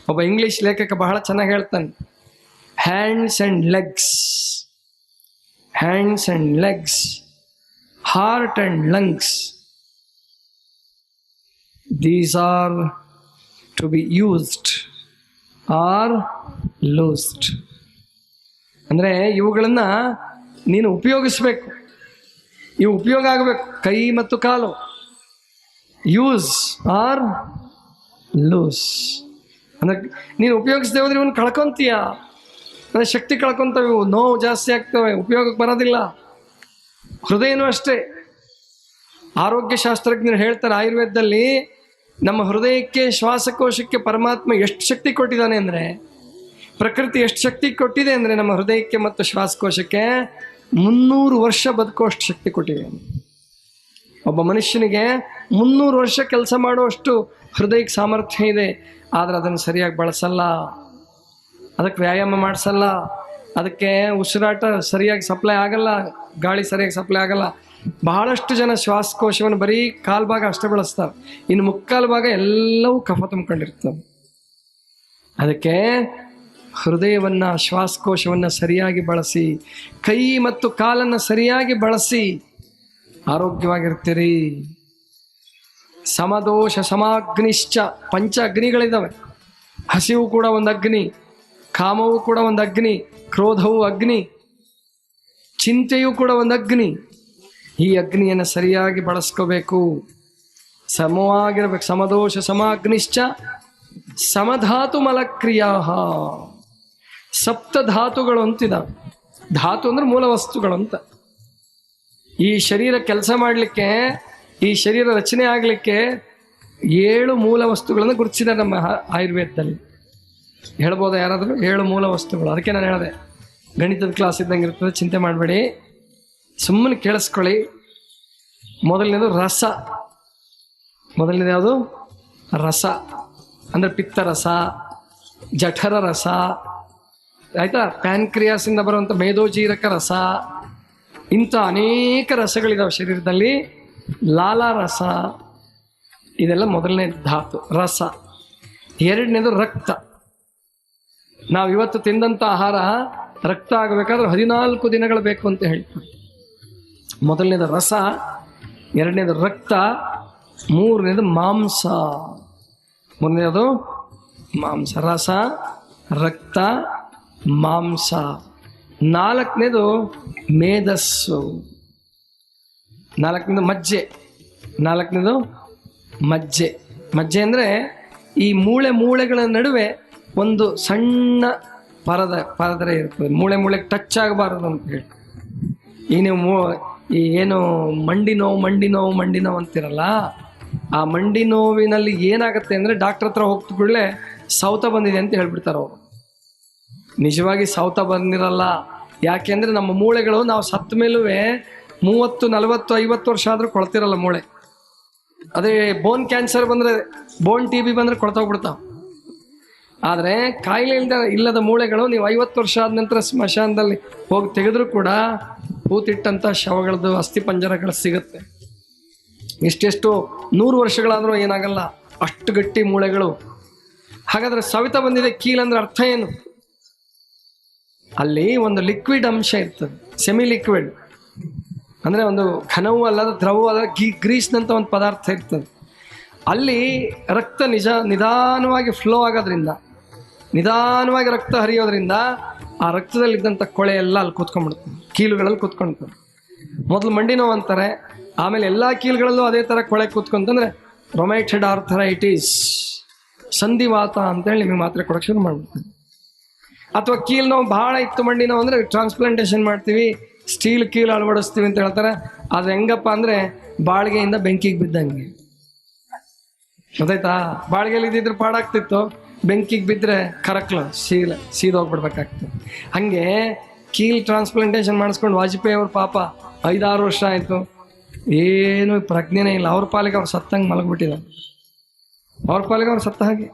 ಒಬ್ಬ ಇಂಗ್ಲಿಷ್ ಲೇಖಕ ಬಹಳ ಚೆನ್ನಾಗಿ ಹೇಳ್ತಾನೆ, hands and legs, hands and legs, heart and lungs, these are to be used or loosed. ಅಂದರೆ ಇವುಗಳನ್ನ ನೀನು ಉಪಯೋಗಿಸ್ಬೇಕು, ಇವು ಉಪಯೋಗ ಆಗಬೇಕು. ಕೈ ಮತ್ತು ಕಾಲು ಯೂಸ್ ಆರ್ ಲೂಸ್. ಅಂದರೆ ನೀನು ಉಪಯೋಗಿಸದೆ ಹೋದ್ರೆ ಇವನು ಕಳ್ಕೊಂತೀಯ, ಅಂದರೆ ಶಕ್ತಿ ಕಳ್ಕೊಂತವೆ, ಇವು ನೋವು ಜಾಸ್ತಿ ಆಗ್ತವೆ, ಉಪಯೋಗಕ್ಕೆ ಬರೋದಿಲ್ಲ. ಹೃದಯನೂ ಅಷ್ಟೇ. ಆರೋಗ್ಯ ಶಾಸ್ತ್ರಜ್ಞರು ಹೇಳ್ತಾರೆ ಆಯುರ್ವೇದದಲ್ಲಿ, ನಮ್ಮ ಹೃದಯಕ್ಕೆ ಶ್ವಾಸಕೋಶಕ್ಕೆ ಪರಮಾತ್ಮ ಎಷ್ಟು ಶಕ್ತಿ ಕೊಟ್ಟಿದ್ದಾನೆ ಅಂದರೆ, ಪ್ರಕೃತಿ ಎಷ್ಟು ಶಕ್ತಿ ಕೊಟ್ಟಿದೆ ಅಂದರೆ ನಮ್ಮ ಹೃದಯಕ್ಕೆ ಮತ್ತು ಶ್ವಾಸಕೋಶಕ್ಕೆ 300 ವರ್ಷ ಬದುಕುವಷ್ಟು ಶಕ್ತಿ ಕೊಟ್ಟಿದೆ. ಒಬ್ಬ ಮನುಷ್ಯನಿಗೆ 300 ವರ್ಷ ಕೆಲಸ ಮಾಡುವಷ್ಟು ಹೃದಯಕ್ಕೆ ಸಾಮರ್ಥ್ಯ ಇದೆ. ಆದರೆ ಅದನ್ನು ಸರಿಯಾಗಿ ಬಳಸಲ್ಲ, ಅದಕ್ಕೆ ವ್ಯಾಯಾಮ ಮಾಡಿಸಲ್ಲ, ಅದಕ್ಕೆ ಉಸಿರಾಟ ಸರಿಯಾಗಿ ಸಪ್ಲೈ ಆಗಲ್ಲ, ಗಾಳಿ ಸರಿಯಾಗಿ ಸಪ್ಲೈ ಆಗಲ್ಲ. ಬಹಳಷ್ಟು ಜನ ಶ್ವಾಸಕೋಶವನ್ನು ಬರೀ ಕಾಲು ಭಾಗ ಅಷ್ಟೇ ಬಳಸ್ತಾರೆ, ಇನ್ನು ಮುಕ್ಕಾಲು ಭಾಗ ಎಲ್ಲವೂ ಕಫ ತುಂಬಿಕೊಂಡಿರ್ತವೆ. ಅದಕ್ಕೆ ಹೃದಯವನ್ನು, ಶ್ವಾಸಕೋಶವನ್ನು ಸರಿಯಾಗಿ ಬಳಸಿ, ಕೈ ಮತ್ತು ಕಾಲನ್ನು ಸರಿಯಾಗಿ ಬಳಸಿ ಆರೋಗ್ಯವಾಗಿರ್ತೀರಿ. ಸಮದೋಷ ಸಮಾಗ್ನಿಶ್ಚ, ಪಂಚ ಅಗ್ನಿಗಳಿದ್ದಾವೆ. ಹಸಿವು ಕೂಡ ಒಂದು ಅಗ್ನಿ, ಕಾಮವು ಕೂಡ ಒಂದು ಅಗ್ನಿ, ಕ್ರೋಧವು ಅಗ್ನಿ, ಚಿಂತೆಯೂ ಕೂಡ ಒಂದು ಅಗ್ನಿ. ಈ ಅಗ್ನಿಯನ್ನು ಸರಿಯಾಗಿ ಬಳಸ್ಕೋಬೇಕು, ಸಮವಾಗಿರ್ಬೇಕು. ಸಮದೋಷ ಸಮಾಗ್ನಿಶ್ಚ ಸಮಧಾತು ಮಲಕ್ರಿಯಾ. ಸಪ್ತ ಧಾತುಗಳು ಅಂತಿದ್ದಾವೆ. ಧಾತು ಅಂದ್ರೆ ಮೂಲ ವಸ್ತುಗಳು ಅಂತ. ಈ ಶರೀರ ಕೆಲಸ ಮಾಡಲಿಕ್ಕೆ, ಈ ಶರೀರ ರಚನೆ ಆಗಲಿಕ್ಕೆ 7 ಮೂಲ ವಸ್ತುಗಳನ್ನು ಗುರುತಿಸಿದ್ದಾರೆ ನಮ್ಮ ಆಯುರ್ವೇದದಲ್ಲಿ. ಹೇಳ್ಬೋದಾ ಯಾರಾದರೂ? 7 ಮೂಲ ವಸ್ತುಗಳು. ಅದಕ್ಕೆ ನಾನು ಹೇಳಿದೆ, ಗಣಿತದ ಕ್ಲಾಸ್ ಇದ್ದಂಗೆ ಇರ್ತದೆ, ಚಿಂತೆ ಮಾಡಬೇಡಿ, ಸುಮ್ಮನೆ ಕೇಳಿಸ್ಕೊಳ್ಳಿ. ಮೊದಲನೇದು ರಸ. ಮೊದಲನೇದು ಯಾವುದು? ರಸ. ಅಂದರೆ ಪಿತ್ತರಸ, ಜಠರ ರಸ, ಆಯ್ತಾ, ಪ್ಯಾನ್ಕ್ರಿಯಾಸಿಂದ ಬರುವಂಥ ಮೇದೋಜೀರಕ ರಸ, ಇಂಥ ಅನೇಕ ರಸಗಳಿದಾವೆ ಶರೀರದಲ್ಲಿ. ಲಾಲಾರಸ, ಇದೆಲ್ಲ ಮೊದಲನೇ ಧಾತು, ರಸ. ಎರಡನೇದು ರಕ್ತ. ನಾವು ಇವತ್ತು ತಿಂದಂಥ ಆಹಾರ ರಕ್ತ ಆಗಬೇಕಾದ್ರೆ 14 ದಿನಗಳು ಬೇಕು ಅಂತ ಹೇಳ್ತಾರೆ. ಮೊದಲನೇದು ರಸ, ಎರಡನೇದು ರಕ್ತ, ಮೂರನೇದು ಮಾಂಸ. ಮೂರನೇದು ಮಾಂಸ, ರಸ, ರಕ್ತ, ಮಾಂಸ. ನಾಲ್ಕನೇದು ಮೇಧಸ್ಸು. ನಾಲ್ಕನೇದು ಮಜ್ಜೆ. ನಾಲ್ಕನೇದು ಮಜ್ಜೆ. ಮಜ್ಜೆ ಅಂದರೆ ಈ ಮೂಳೆಗಳ ನಡುವೆ ಒಂದು ಸಣ್ಣ ಪರದರೆ ಇರ್ತದೆ, ಮೂಳೆಗೆ ಟಚ್ ಆಗಬಾರದು ಅಂತ ಹೇಳಿ. ಈ ನೀವು ಈ ಏನು ಮಂಡಿ ನೋವು ಅಂತಿರಲ್ಲ, ಆ ಮಂಡಿ ನೋವಿನಲ್ಲಿ ಏನಾಗುತ್ತೆ ಅಂದರೆ ಡಾಕ್ಟರ್ ಹತ್ರ ಹೋಗ್ತ ಕೂಡಲೇ ಸೌತ ಬಂದಿದೆ ಅಂತ ಹೇಳ್ಬಿಡ್ತಾರೆ ಅವರು. ನಿಜವಾಗಿ ಸೌತ ಬಂದಿರಲ್ಲ. ಯಾಕೆಂದರೆ ನಮ್ಮ ಮೂಳೆಗಳು ನಾವು ಸತ್ತ ಮೇಲೂ 30, 40, 50 ವರ್ಷ ಆದರೂ ಕೊಳ್ತಿರಲ್ಲ ಮೂಳೆ. ಅದೇ ಬೋನ್ ಕ್ಯಾನ್ಸರ್ ಬಂದರೆ, ಬೋನ್ TB ಬಂದರೆ ಕೊಳ್ತೋಗ್ಬಿಡ್ತಾವೆ. ಆದರೆ ಕಾಯಿಲೆ ಇಲ್ಲದ ಮೂಳೆಗಳು ನೀವು 50 ವರ್ಷ ಆದ ನಂತರ ಸ್ಮಶಾನದಲ್ಲಿ ಹೋಗಿ ತೆಗೆದ್ರೂ ಕೂಡ ಕೂತಿಟ್ಟಂಥ ಶವಗಳದ್ದು ಅಸ್ಥಿಪಂಜರಗಳು ಸಿಗುತ್ತೆ. ಇಷ್ಟೆಷ್ಟು 100 ವರ್ಷಗಳಾದರೂ ಏನಾಗಲ್ಲ, ಅಷ್ಟು ಗಟ್ಟಿ ಮೂಳೆಗಳು. ಹಾಗಾದರೆ ಸವಿತ ಬಂದಿದೆ ಕೀಲಂದ್ರೆ ಅರ್ಥ ಏನು? ಅಲ್ಲಿ ಒಂದು ಲಿಕ್ವಿಡ್ ಅಂಶ ಇರ್ತದೆ, ಸೆಮಿ ಲಿಕ್ವಿಡ್ ಅಂದರೆ ಒಂದು ಘನವೂ ಅಲ್ಲದ ದ್ರವವೂ ಅಲ್ಲ, ಗ್ರೀಸ್ನಂಥ ಒಂದು ಪದಾರ್ಥ ಇರ್ತದೆ. ಅಲ್ಲಿ ರಕ್ತ ನಿಧಾನವಾಗಿ ಫ್ಲೋ ಆಗೋದ್ರಿಂದ, ನಿಧಾನವಾಗಿ ರಕ್ತ ಹರಿಯೋದ್ರಿಂದ ಆ ರಕ್ತದಲ್ಲಿದ್ದಂಥ ಕೊಳೆ ಎಲ್ಲ ಅಲ್ಲಿ ಕೂತ್ಕೊಂಡ್ಬಿಡ್ತದೆ, ಕೀಲುಗಳಲ್ಲಿ ಕೂತ್ಕೊಳ್ತದೆ. ಮೊದಲು ಮಂಡಿ ನೋವು ಅಂತಾರೆ, ಆಮೇಲೆ ಎಲ್ಲ ಕೀಲುಗಳಲ್ಲೂ ಅದೇ ಥರ ಕೊಳೆ ಕೂತ್ಕೊಂತಂದರೆ ರೊಮ್ಯಾಟೈಡ್ ಆರ್ಥರೈಟಿಸ್, ಸಂಧಿವಾತ ಅಂತೇಳಿ ನಿಮಗೆ ಮಾತ್ರೆ ಕೊಡೋಕ್ಕೆ ಶುರು ಮಾಡ್ಬಿಡ್ತದೆ. ಅಥವಾ ಕೀಲು ನೋವು ಭಾಳ ಇತ್ತು, ಮಂಡಿ ನೋವು ಅಂದರೆ ಟ್ರಾನ್ಸ್ಪ್ಲಾಂಟೇಷನ್ ಮಾಡ್ತೀವಿ, ಸ್ಟೀಲ್ ಕೀಲು ಅಳವಡಿಸ್ತೀವಿ ಅಂತ ಹೇಳ್ತಾರೆ. ಅದು ಹೆಂಗಪ್ಪ ಅಂದರೆ ಬಾಳಿಗೆಯಿಂದ ಬೆಂಕಿಗೆ ಬಿದ್ದಂಗೆ, ಗೊತ್ತಾಯ್ತಾ? ಬಾಳಿಗೆಯಲ್ಲಿ ಇದ್ದಿದ್ರೆ ಪಾಡಾಗ್ತಿತ್ತು, ಬೆಂಕಿಗೆ ಬಿದ್ದರೆ ಕರಕ್ಲು ಸೀದೋಗ್ಬಿಡ್ಬೇಕಾಗ್ತದೆ. ಹಾಗೆ ಕೀಲ್ ಟ್ರಾನ್ಸ್ಪ್ಲಾಂಟೇಷನ್ ಮಾಡಿಸ್ಕೊಂಡು ವಾಜಪೇಯಿ ಅವ್ರ ಪಾಪ 5-6 ವರ್ಷ ಆಯಿತು, ಏನು ಪ್ರಜ್ಞೆನೇ ಇಲ್ಲ. ಅವ್ರ ಪಾಲಿಗೆ ಅವ್ರು ಸತ್ತಂಗೆ ಮಲಗಿಬಿಟ್ಟಿದ್ದಾರೆ, ಅವ್ರ ಪಾಲಿಗೆ ಅವ್ರು ಸತ್ತ ಹಾಗೆ.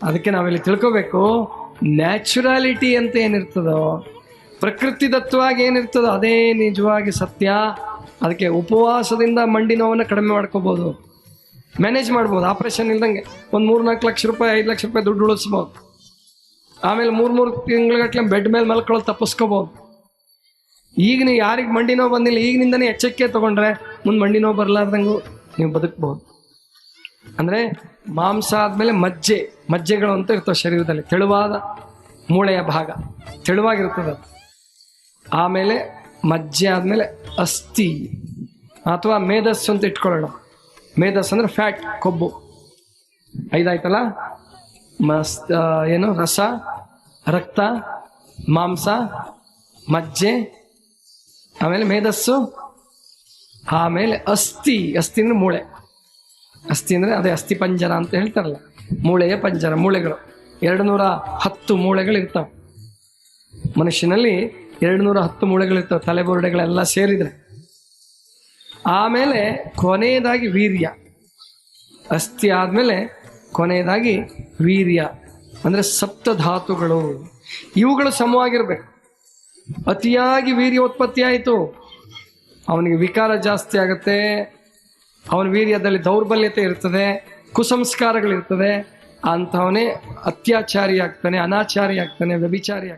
ಅದಕ್ಕೆ ನಾವಿಲ್ಲಿ ತಿಳ್ಕೋಬೇಕು, ನ್ಯಾಚುರಾಲಿಟಿ ಅಂತ ಏನಿರ್ತದೋ, ಪ್ರಕೃತಿ ದತ್ತವಾಗಿ ಏನಿರ್ತದೋ ಅದೇ ನಿಜವಾಗಿ ಸತ್ಯ. ಅದಕ್ಕೆ ಉಪವಾಸದಿಂದ ಮಂಡಿ ನೋವನ್ನು ಕಡಿಮೆ ಮಾಡ್ಕೋಬೋದು. ಮ್ಯಾನೇಜ್ ಮಾಡ್ಬೋದು. ಆಪ್ರೇಷನ್ ಇಲ್ದಂಗೆ ಒಂದು 3-4 ಲಕ್ಷ ರೂಪಾಯಿ 5 ಲಕ್ಷ ರೂಪಾಯಿ ದುಡ್ಡು ಉಳಿಸ್ಬೋದು. ಆಮೇಲೆ 3 ತಿಂಗಳಗಟ್ಲೆ ಬೆಡ್ ಮೇಲೆ ಮಲ್ಕೊಳ್ಳೋದು ತಪ್ಪಿಸ್ಕೋಬೋದು. ಈಗ ನೀವು ಯಾರಿಗೆ ಮಂಡಿ ನೋವು ಬಂದಿಲ್ಲ ಈಗಿನಿಂದನೇ ಎಚ್ಚರಿಕೆ ತಗೊಂಡ್ರೆ ಮುಂದೆ ಮಂಡಿ ನೋವು ಬರಲಾರ್ದಂಗೂ ನೀವು ಬದುಕ್ಬೋದು. ಅಂದರೆ ಮಾಂಸ ಆದಮೇಲೆ ಮಜ್ಜೆಗಳು ಅಂತ ಇರ್ತವೆ ಶರೀರದಲ್ಲಿ, ತೆಳುವಾದ ಮೂಳೆಯ ಭಾಗ ತೆಳುವಾಗಿರ್ತದೆ. ಆಮೇಲೆ ಮಜ್ಜೆ ಆದಮೇಲೆ ಅಸ್ಥಿ ಅಥವಾ ಮೇಧಸ್ಸು ಅಂತ ಇಟ್ಕೊಳ್ಳೋಣ. ಮೇಧಸ್ಸು ಅಂದರೆ ಫ್ಯಾಟ್, ಕೊಬ್ಬು. 5 ಆಯ್ತಲ್ಲ, ಏನು ರಸ, ರಕ್ತ, ಮಾಂಸ, ಮಜ್ಜೆ, ಆಮೇಲೆ ಮೇಧಸ್ಸು, ಆಮೇಲೆ ಅಸ್ಥಿ. ಅಸ್ಥಿ ಅಂದರೆ ಮೂಳೆ. ಅಸ್ಥಿ ಅಂದರೆ ಅದೇ ಅಸ್ಥಿ ಪಂಜರ ಅಂತ ಹೇಳ್ತಾರಲ್ಲ, ಮೂಳೆಯ ಪಂಜರ. ಮೂಳೆಗಳು 210 ಮೂಳೆಗಳಿರ್ತಾವೆ ಮನುಷ್ಯನಲ್ಲಿ. 210 ಮೂಳೆಗಳಿರ್ತವೆ, ತಲೆಬುರುಡೆಗಳೆಲ್ಲ ಸೇರಿದ್ರೆ. ಆಮೇಲೆ ಕೊನೆಯದಾಗಿ ವೀರ್ಯ. ಅಸ್ಥಿ ಆದಮೇಲೆ ಕೊನೆಯದಾಗಿ ವೀರ್ಯ ಅಂದರೆ ಸಪ್ತಧಾತುಗಳು. ಇವುಗಳು ಸಮವಾಗಿರ್ಬೇಕು. ಅತಿಯಾಗಿ ವೀರ್ಯ ಉತ್ಪತ್ತಿ ಆಯಿತು, ಅವನಿಗೆ ವಿಕಾರ ಜಾಸ್ತಿ ಆಗುತ್ತೆ, ಅವನ ವೀರ್ಯದಲ್ಲಿ ದೌರ್ಬಲ್ಯತೆ ಇರ್ತದೆ, ಕುಸಂಸ್ಕಾರಗಳಿರ್ತದೆ. ಅಂಥವನೇ ಅತ್ಯಾಚಾರಿ ಆಗ್ತಾನೆ, ಅನಾಚಾರಿ ಆಗ್ತಾನೆ, ವ್ಯಭಿಚಾರಿ ಆಗ್ತಾನೆ.